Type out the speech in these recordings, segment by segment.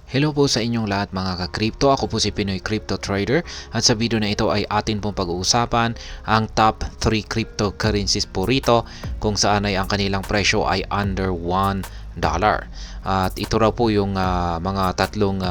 Hello po sa inyong lahat mga ka-crypto. Ako po si Pinoy Crypto Trader at sa video na ito ay atin pong pag-uusapan ang top 3 cryptocurrencies po rito kung saan ay ang kanilang presyo ay under $1. At ito raw po yung mga tatlong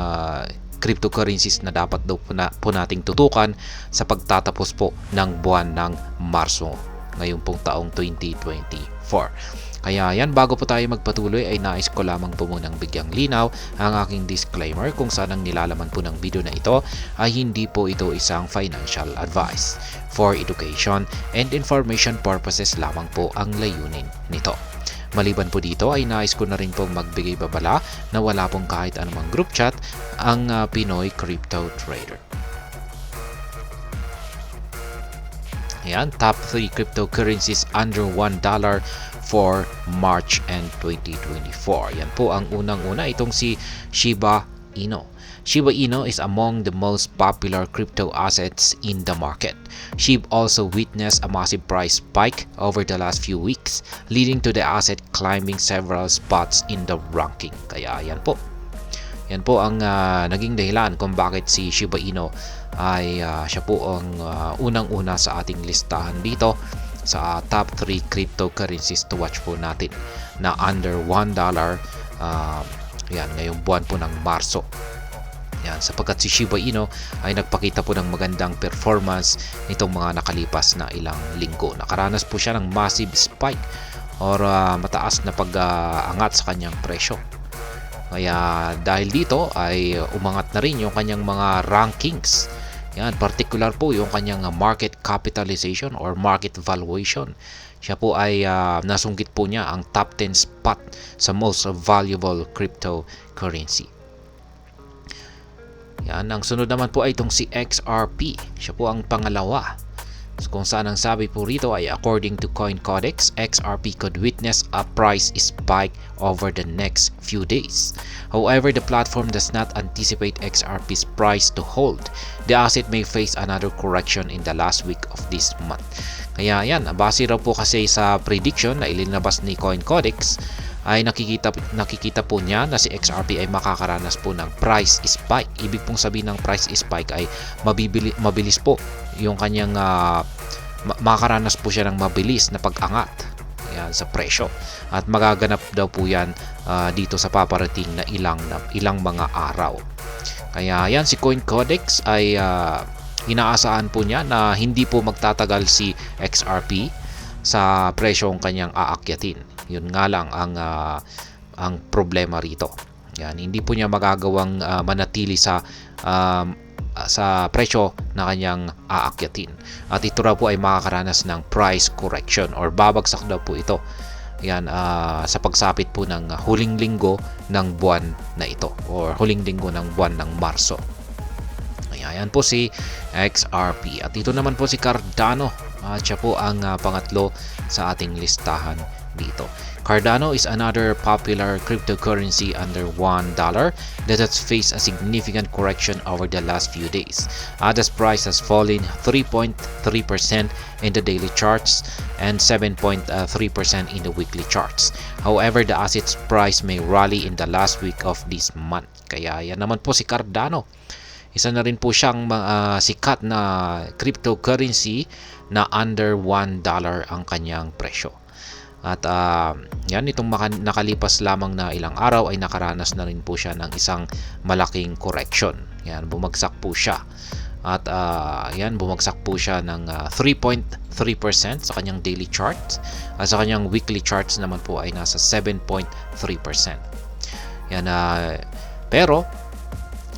cryptocurrencies na dapat daw po nating tutukan sa pagtatapos po ng buwan ng Marso ngayong pong taong 2024. Kaya yan, bago po tayo magpatuloy ay nais ko lamang po munang bigyang linaw ang aking disclaimer kung saan ang nilalaman po ng video na ito ay hindi po ito isang financial advice. For education and information purposes lamang po ang layunin nito. Maliban po dito ay nais ko na rin pong magbigay babala na wala pong kahit anumang group chat ang Pinoy Crypto Trader. Ayan, top 3 cryptocurrencies under $1 for March and 2024. Yan po ang unang-una, itong si Shiba Inu. Shiba Inu is among the most popular crypto assets in the market. SHIB also witnessed a massive price spike over the last few weeks, leading to the asset climbing several spots in the ranking. Kaya yan po. Yan po ang naging dahilan kung bakit si Shiba Inu ay siya po ang unang-una sa ating listahan dito sa top 3 cryptocurrencies to watch po natin na under $1 yan ngayong buwan po ng Marso. Yan, sapagkat si Shiba Inu ay nagpakita po ng magandang performance nitong mga nakalipas na ilang linggo. Nakaranas po siya ng massive spike or mataas na pag-angat sa kanyang presyo. Kaya dahil dito ay umangat na rin yung kanyang mga rankings. Yan, particular po yung kanyang market capitalization or market valuation. Siya po ay nasunggit po niya ang top 10 spot sa most valuable cryptocurrency. Yan, ang sunod naman po ay itong si XRP. Siya po ang pangalawa. So, kung saan ang sabi po rito ay according to CoinCodex, XRP could witness a price spike over the next few days. However, the platform does not anticipate XRP's price to hold. The asset may face another correction in the last week of this month. Kaya yan, base raw po kasi sa prediction na ilinabas ni CoinCodex, ay nakikita po niya na si XRP ay makakaranas po ng price spike. Ibig pong sabihin ng price spike ay mabilis po yung kanyang makakaranas po siya ng mabilis na pag-angat yan, sa presyo. At magaganap daw po yan dito sa paparating na ilang mga araw. Kaya yan, si CoinCodex ay inaasahan po niya na hindi po magtatagal si XRP sa presyong kanyang aakyatin. Yun nga lang ang problema rito. Yan, hindi po niya magagawang manatili sa presyo na kanyang aakyatin. At ito raw po ay makakaranas ng price correction or babagsak daw po ito. Yan, sa pagsapit po ng huling linggo ng buwan na ito or huling linggo ng buwan ng Marso. Ayan po si XRP. At ito naman po si Cardano. Siya po ang pangatlo sa ating listahan dito. Cardano is another popular cryptocurrency under $1 that has faced a significant correction over the last few days. ADA's price has fallen 3.3% in the daily charts and 7.3% in the weekly charts. However, the asset's price may rally in the last week of this month. Kaya yan naman po si Cardano. Isa na rin po siyang sikat na cryptocurrency na under $1 ang kanyang presyo. At yan, itong nakalipas lamang na ilang araw ay nakaranas na rin po siya ng isang malaking correction. Yan, bumagsak po siya. At yan, bumagsak po siya ng 3.3% sa kanyang daily chart. At sa kanyang weekly charts naman po ay nasa 7.3%. Yan, pero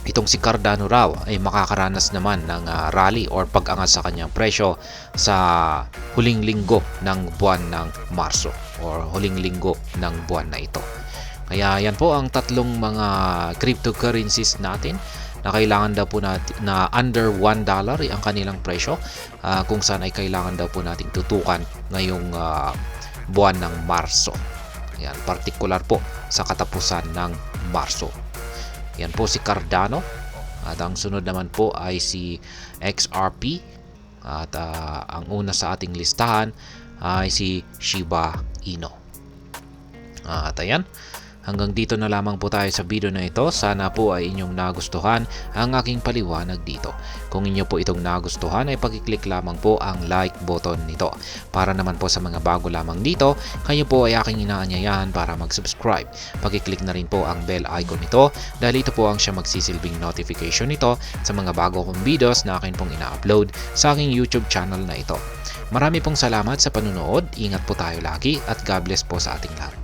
itong si Cardano raw ay makakaranas naman ng rally or pag-angat sa kanyang presyo sa huling linggo ng buwan ng Marso or huling linggo ng buwan na ito. Kaya yan po ang tatlong mga cryptocurrencies natin na kailangan daw po natin na under $1 ang kanilang presyo, kung saan ay kailangan daw po nating tutukan ngayong buwan ng Marso. Yan, particular po sa katapusan ng Marso. Yan po si Cardano. At ang sunod naman po ay si XRP. At ang una sa ating listahan ay si Shiba Inu. At ayan. Hanggang dito na lamang po tayo sa video na ito. Sana po ay inyong nagustuhan ang aking paliwanag dito. Kung inyo po itong nagustuhan ay pag-click lamang po ang like button nito. Para naman po sa mga bago lamang dito, kayo po ay aking inaanyayahan para mag-subscribe. Pag-click na rin po ang bell icon nito dahil ito po ang siya magsisilbing notification nito sa mga bago kong videos na akin pong ina-upload sa aking YouTube channel na ito. Marami pong salamat sa panunood, ingat po tayo lagi at God bless po sa ating lahat.